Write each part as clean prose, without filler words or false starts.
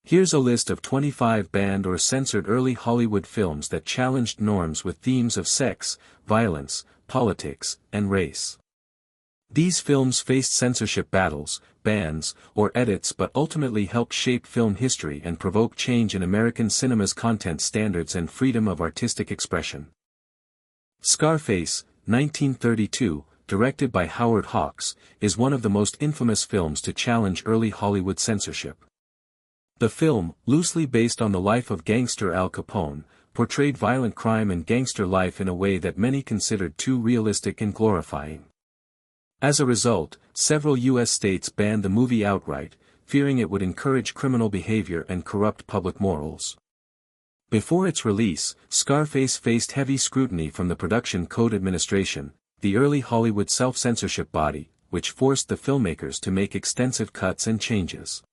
Here's a list of 25 banned or censored early Hollywood films that challenged norms with themes of sex, violence, politics, and race. These films faced censorship battles, bans, or edits but ultimately helped shape film history and provoke change in American cinema's content standards and freedom of artistic expression. Scarface, 1932, directed by Howard Hawks, is one of the most infamous films to challenge early Hollywood censorship. The film, loosely based on the life of gangster Al Capone, portrayed violent crime and gangster life in a way that many considered too realistic and glorifying. As a result, several U.S. states banned the movie outright, fearing it would encourage criminal behavior and corrupt public morals. Before its release, Scarface faced heavy scrutiny from the Production Code Administration, the early Hollywood self-censorship body, which forced the filmmakers to make extensive cuts and changes.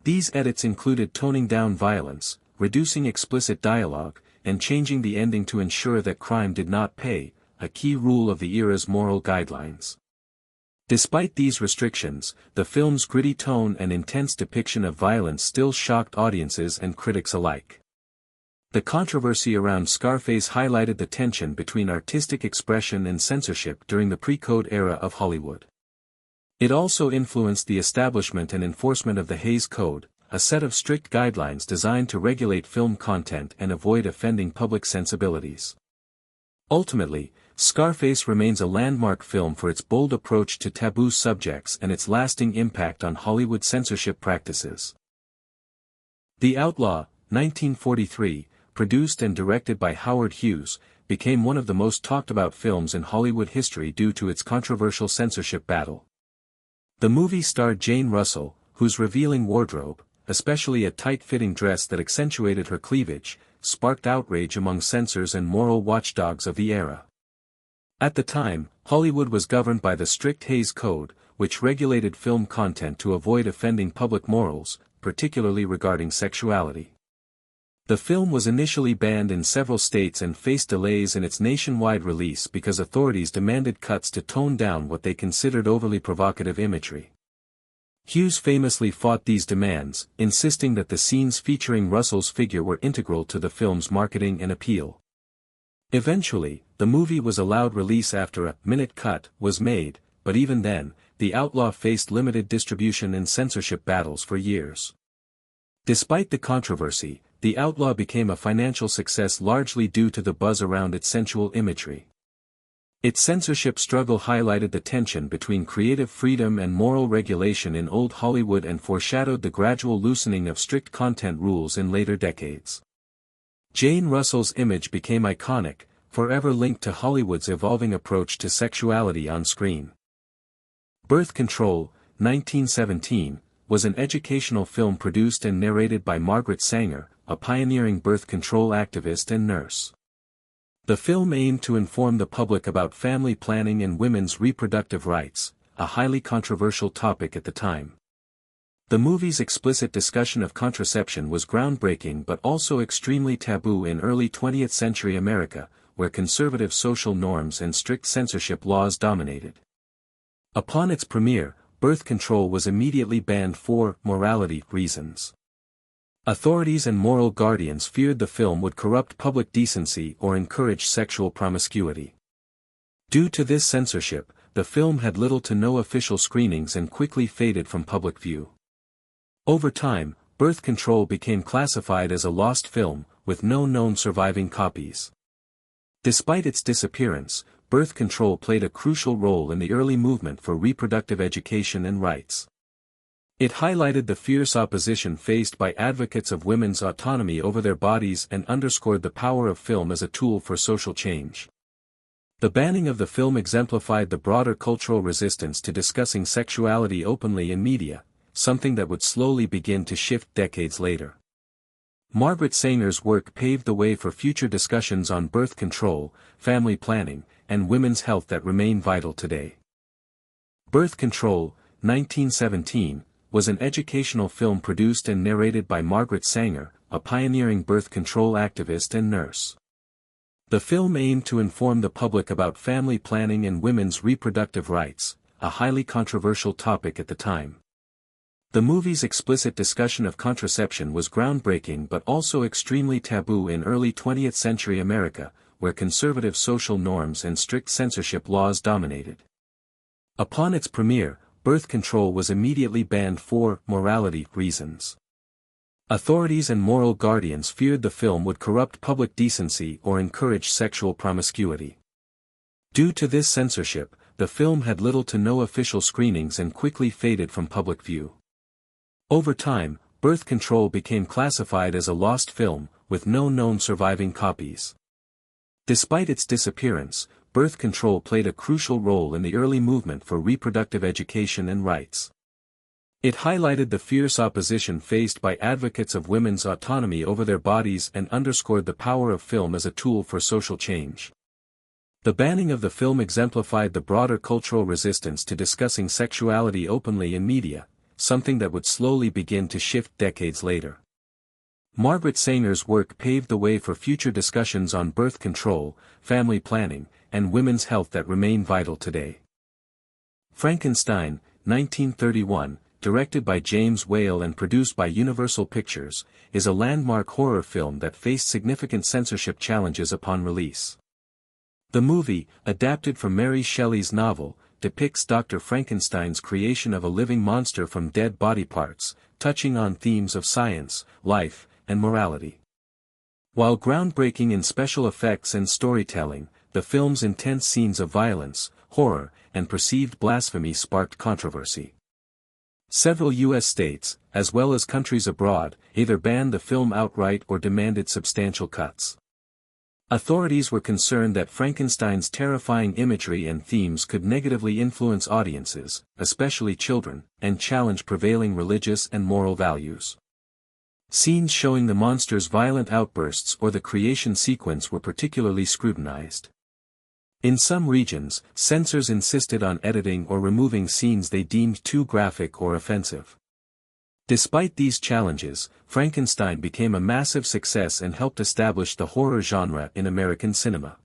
These edits included toning down violence, reducing explicit dialogue, and changing the ending to ensure that crime did not pay, a key rule of the era's moral guidelines. Despite these restrictions, the film's gritty tone and intense depiction of violence still shocked audiences and critics alike. The controversy around Scarface highlighted the tension between artistic expression and censorship during the pre-code era of Hollywood. It also influenced the establishment and enforcement of the Hays Code, a set of strict guidelines designed to regulate film content and avoid offending public sensibilities. Ultimately, Scarface remains a landmark film for its bold approach to taboo subjects and its lasting impact on Hollywood censorship practices. The Outlaw, 1943, produced and directed by Howard Hughes, became one of the most talked about films in Hollywood history due to its controversial censorship battle. The movie starred Jane Russell, whose revealing wardrobe, especially a tight-fitting dress that accentuated her cleavage, sparked outrage among censors and moral watchdogs of the era. At the time, Hollywood was governed by the strict Hays Code, which regulated film content to avoid offending public morals, particularly regarding sexuality. The film was initially banned in several states and faced delays in its nationwide release because authorities demanded cuts to tone down what they considered overly provocative imagery. Hughes famously fought these demands, insisting that the scenes featuring Russell's figure were integral to the film's marketing and appeal. Eventually, the movie was allowed release after a minute cut was made, but even then, The Outlaw faced limited distribution and censorship battles for years. Despite the controversy, The Outlaw became a financial success largely due to the buzz around its sensual imagery. Its censorship struggle highlighted the tension between creative freedom and moral regulation in old Hollywood and foreshadowed the gradual loosening of strict content rules in later decades. Jane Russell's image became iconic, forever linked to Hollywood's evolving approach to sexuality on screen. Birth Control, 1917, was an educational film produced and narrated by Margaret Sanger, a pioneering birth control activist and nurse. The film aimed to inform the public about family planning and women's reproductive rights, a highly controversial topic at the time. The movie's explicit discussion of contraception was groundbreaking but also extremely taboo in early 20th century America, where conservative social norms and strict censorship laws dominated. Upon its premiere, birth control was immediately banned for morality reasons. Authorities and moral guardians feared the film would corrupt public decency or encourage sexual promiscuity. Due to this censorship, the film had little to no official screenings and quickly faded from public view. Over time, Birth Control became classified as a lost film, with no known surviving copies. Despite its disappearance, Birth Control played a crucial role in the early movement for reproductive education and rights. It highlighted the fierce opposition faced by advocates of women's autonomy over their bodies and underscored the power of film as a tool for social change. The banning of the film exemplified the broader cultural resistance to discussing sexuality openly in media, something that would slowly begin to shift decades later. Margaret Sanger's work paved the way for future discussions on birth control, family planning, and women's health that remain vital today. Birth Control, 1917, was an educational film produced and narrated by Margaret Sanger, a pioneering birth control activist and nurse. The film aimed to inform the public about family planning and women's reproductive rights, a highly controversial topic at the time. The movie's explicit discussion of contraception was groundbreaking but also extremely taboo in early 20th century America, where conservative social norms and strict censorship laws dominated. Upon its premiere, birth control was immediately banned for morality reasons. Authorities and moral guardians feared the film would corrupt public decency or encourage sexual promiscuity. Due to this censorship, the film had little to no official screenings and quickly faded from public view. Over time, Birth Control became classified as a lost film, with no known surviving copies. Despite its disappearance, Birth Control played a crucial role in the early movement for reproductive education and rights. It highlighted the fierce opposition faced by advocates of women's autonomy over their bodies and underscored the power of film as a tool for social change. The banning of the film exemplified the broader cultural resistance to discussing sexuality openly in media, something that would slowly begin to shift decades later. Margaret Sanger's work paved the way for future discussions on birth control, family planning, and women's health that remain vital today. Frankenstein, 1931, directed by James Whale and produced by Universal Pictures, is a landmark horror film that faced significant censorship challenges upon release. The movie, adapted from Mary Shelley's novel, depicts Dr. Frankenstein's creation of a living monster from dead body parts, touching on themes of science, life, and morality. While groundbreaking in special effects and storytelling, the film's intense scenes of violence, horror, and perceived blasphemy sparked controversy. Several U.S. states, as well as countries abroad, either banned the film outright or demanded substantial cuts. Authorities were concerned that Frankenstein's terrifying imagery and themes could negatively influence audiences, especially children, and challenge prevailing religious and moral values. Scenes showing the monster's violent outbursts or the creation sequence were particularly scrutinized. In some regions, censors insisted on editing or removing scenes they deemed too graphic or offensive. Despite these challenges, Frankenstein became a massive success and helped establish the horror genre in American cinema.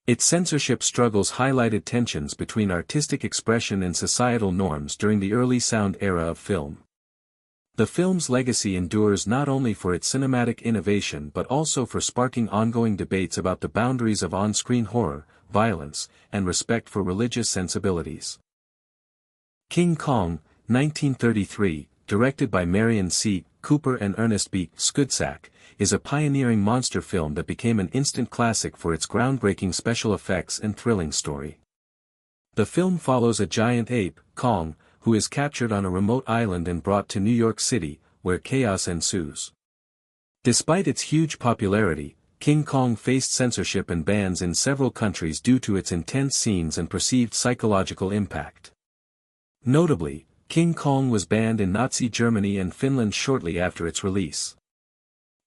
Its censorship struggles highlighted tensions between artistic expression and societal norms during the early sound era of film. The film's legacy endures not only for its cinematic innovation but also for sparking ongoing debates about the boundaries of on-screen horror, violence, and respect for religious sensibilities. King Kong, 1933, directed by Marion C. Cooper and Ernest B. Schoedsack, is a pioneering monster film that became an instant classic for its groundbreaking special effects and thrilling story. The film follows a giant ape, Kong, who is captured on a remote island and brought to New York City, where chaos ensues. Despite its huge popularity, King Kong faced censorship and bans in several countries due to its intense scenes and perceived psychological impact. Notably, King Kong was banned in Nazi Germany and Finland shortly after its release.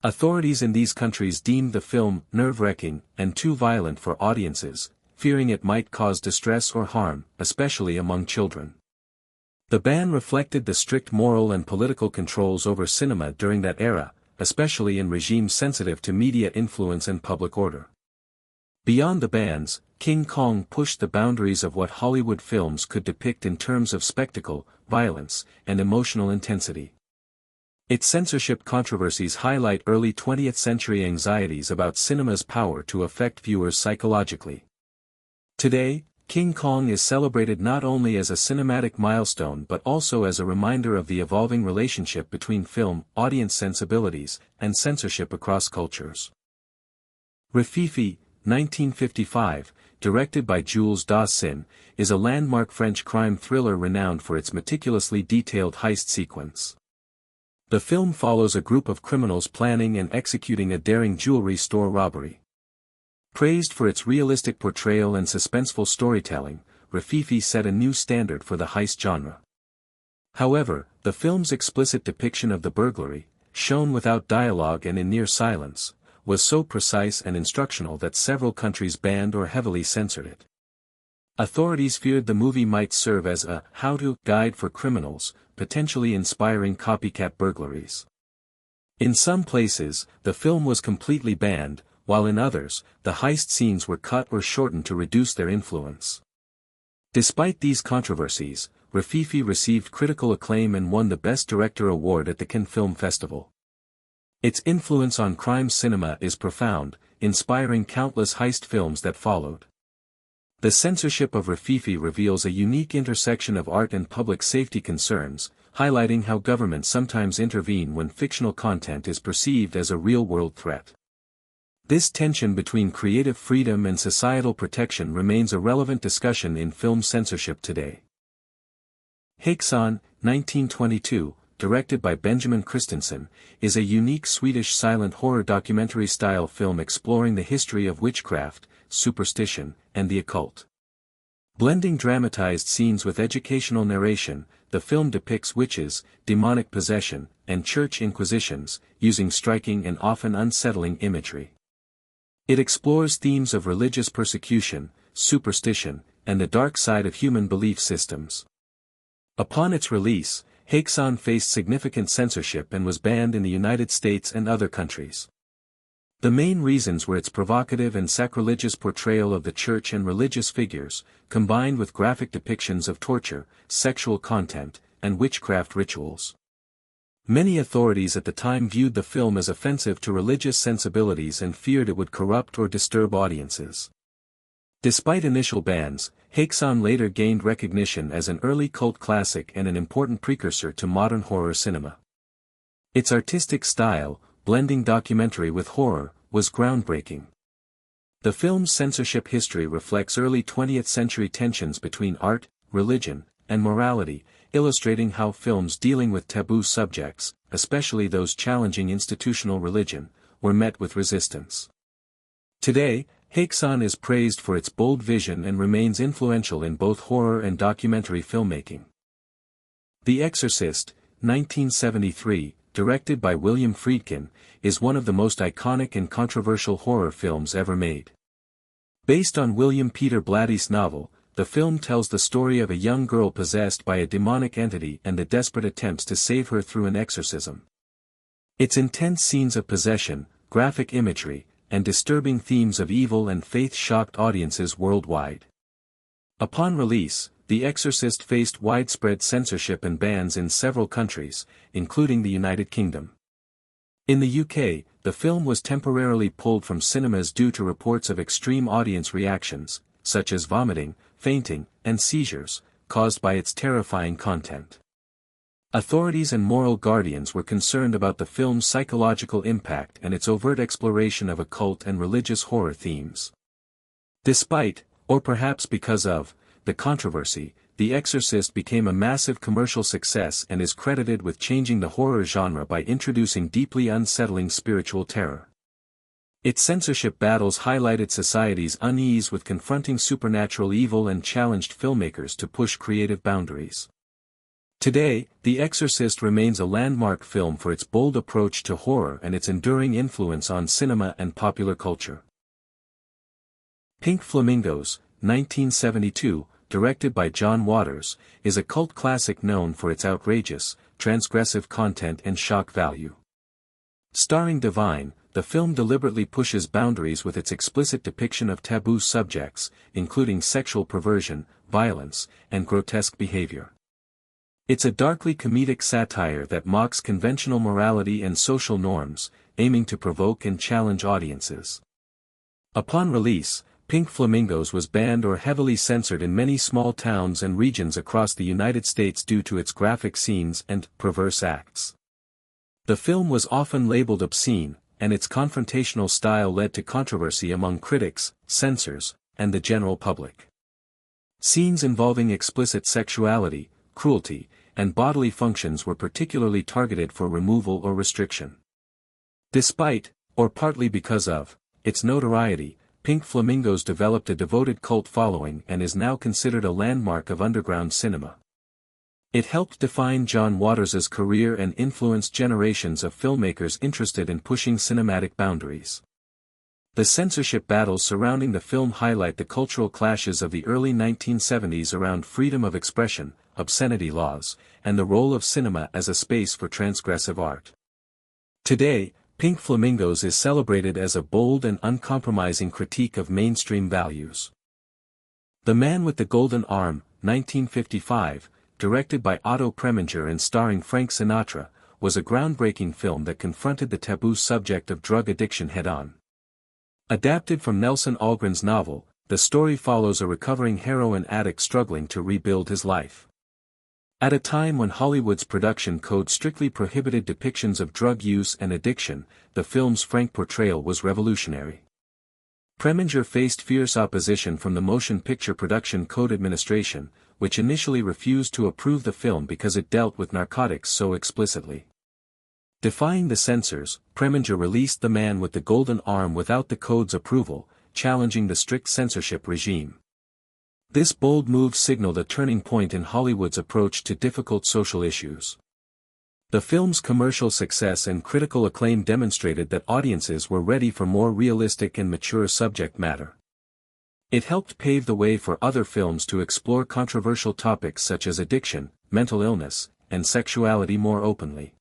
Authorities in these countries deemed the film nerve-wracking and too violent for audiences, fearing it might cause distress or harm, especially among children. The ban reflected the strict moral and political controls over cinema during that era, especially in regimes sensitive to media influence and public order. Beyond the bans, King Kong pushed the boundaries of what Hollywood films could depict in terms of spectacle, violence, and emotional intensity. Its censorship controversies highlight early 20th century anxieties about cinema's power to affect viewers psychologically. Today, King Kong is celebrated not only as a cinematic milestone but also as a reminder of the evolving relationship between film, audience sensibilities, and censorship across cultures. Rififi, 1955, directed by Jules Dassin, is a landmark French crime thriller renowned for its meticulously detailed heist sequence. The film follows a group of criminals planning and executing a daring jewelry store robbery. Praised for its realistic portrayal and suspenseful storytelling, Rififi set a new standard for the heist genre. However, the film's explicit depiction of the burglary, shown without dialogue and in near silence, was so precise and instructional that several countries banned or heavily censored it. Authorities feared the movie might serve as a how-to guide for criminals, potentially inspiring copycat burglaries. In some places, the film was completely banned, while in others, the heist scenes were cut or shortened to reduce their influence. Despite these controversies, Rififi received critical acclaim and won the Best Director award at the Cannes Film Festival. Its influence on crime cinema is profound, inspiring countless heist films that followed. The censorship of Rififi reveals a unique intersection of art and public safety concerns, highlighting how governments sometimes intervene when fictional content is perceived as a real-world threat. This tension between creative freedom and societal protection remains a relevant discussion in film censorship today. Häxan, 1922, directed by Benjamin Christensen, is a unique Swedish silent horror documentary-style film exploring the history of witchcraft, superstition, and the occult. Blending dramatized scenes with educational narration, the film depicts witches, demonic possession, and church inquisitions, using striking and often unsettling imagery. It explores themes of religious persecution, superstition, and the dark side of human belief systems. Upon its release, Häxan faced significant censorship and was banned in the United States and other countries. The main reasons were its provocative and sacrilegious portrayal of the church and religious figures, combined with graphic depictions of torture, sexual content, and witchcraft rituals. Many authorities at the time viewed the film as offensive to religious sensibilities and feared it would corrupt or disturb audiences. Despite initial bans, Häxan later gained recognition as an early cult classic and an important precursor to modern horror cinema. Its artistic style, blending documentary with horror, was groundbreaking. The film's censorship history reflects early 20th century tensions between art, religion, and morality, illustrating how films dealing with taboo subjects, especially those challenging institutional religion, were met with resistance. Today, Häxan is praised for its bold vision and remains influential in both horror and documentary filmmaking. The Exorcist, 1973, directed by William Friedkin, is one of the most iconic and controversial horror films ever made. Based on William Peter Blatty's novel, the film tells the story of a young girl possessed by a demonic entity and the desperate attempts to save her through an exorcism. Its intense scenes of possession, graphic imagery, and disturbing themes of evil and faith shocked audiences worldwide. Upon release, The Exorcist faced widespread censorship and bans in several countries, including the United Kingdom. In the UK, the film was temporarily pulled from cinemas due to reports of extreme audience reactions, such as vomiting, fainting, and seizures, caused by its terrifying content. Authorities and moral guardians were concerned about the film's psychological impact and its overt exploration of occult and religious horror themes. Despite, or perhaps because of, the controversy, The Exorcist became a massive commercial success and is credited with changing the horror genre by introducing deeply unsettling spiritual terror. Its censorship battles highlighted society's unease with confronting supernatural evil and challenged filmmakers to push creative boundaries. Today, The Exorcist remains a landmark film for its bold approach to horror and its enduring influence on cinema and popular culture. Pink Flamingos, 1972, directed by John Waters, is a cult classic known for its outrageous, transgressive content and shock value. Starring Divine, the film deliberately pushes boundaries with its explicit depiction of taboo subjects, including sexual perversion, violence, and grotesque behavior. It's a darkly comedic satire that mocks conventional morality and social norms, aiming to provoke and challenge audiences. Upon release, Pink Flamingos was banned or heavily censored in many small towns and regions across the United States due to its graphic scenes and perverse acts. The film was often labeled obscene, and its confrontational style led to controversy among critics, censors, and the general public. Scenes involving explicit sexuality, cruelty, and bodily functions were particularly targeted for removal or restriction. Despite, or partly because of, its notoriety, Pink Flamingos developed a devoted cult following and is now considered a landmark of underground cinema. It helped define John Waters' career and influenced generations of filmmakers interested in pushing cinematic boundaries. The censorship battles surrounding the film highlight the cultural clashes of the early 1970s around freedom of expression, obscenity laws, and the role of cinema as a space for transgressive art. Today, Pink Flamingos is celebrated as a bold and uncompromising critique of mainstream values. The Man with the Golden Arm, 1955, directed by Otto Preminger and starring Frank Sinatra, was a groundbreaking film that confronted the taboo subject of drug addiction head-on. Adapted from Nelson Algren's novel, the story follows a recovering heroin addict struggling to rebuild his life. At a time when Hollywood's production code strictly prohibited depictions of drug use and addiction, the film's frank portrayal was revolutionary. Preminger faced fierce opposition from the Motion Picture Production Code Administration, which initially refused to approve the film because it dealt with narcotics so explicitly. Defying the censors, Preminger released The Man with the Golden Arm without the code's approval, challenging the strict censorship regime. This bold move signaled a turning point in Hollywood's approach to difficult social issues. The film's commercial success and critical acclaim demonstrated that audiences were ready for more realistic and mature subject matter. It helped pave the way for other films to explore controversial topics such as addiction, mental illness, and sexuality more openly.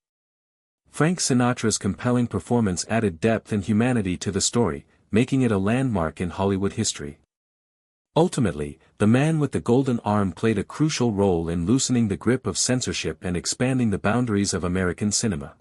Frank Sinatra's compelling performance added depth and humanity to the story, making it a landmark in Hollywood history. Ultimately, The Man with the Golden Arm played a crucial role in loosening the grip of censorship and expanding the boundaries of American cinema.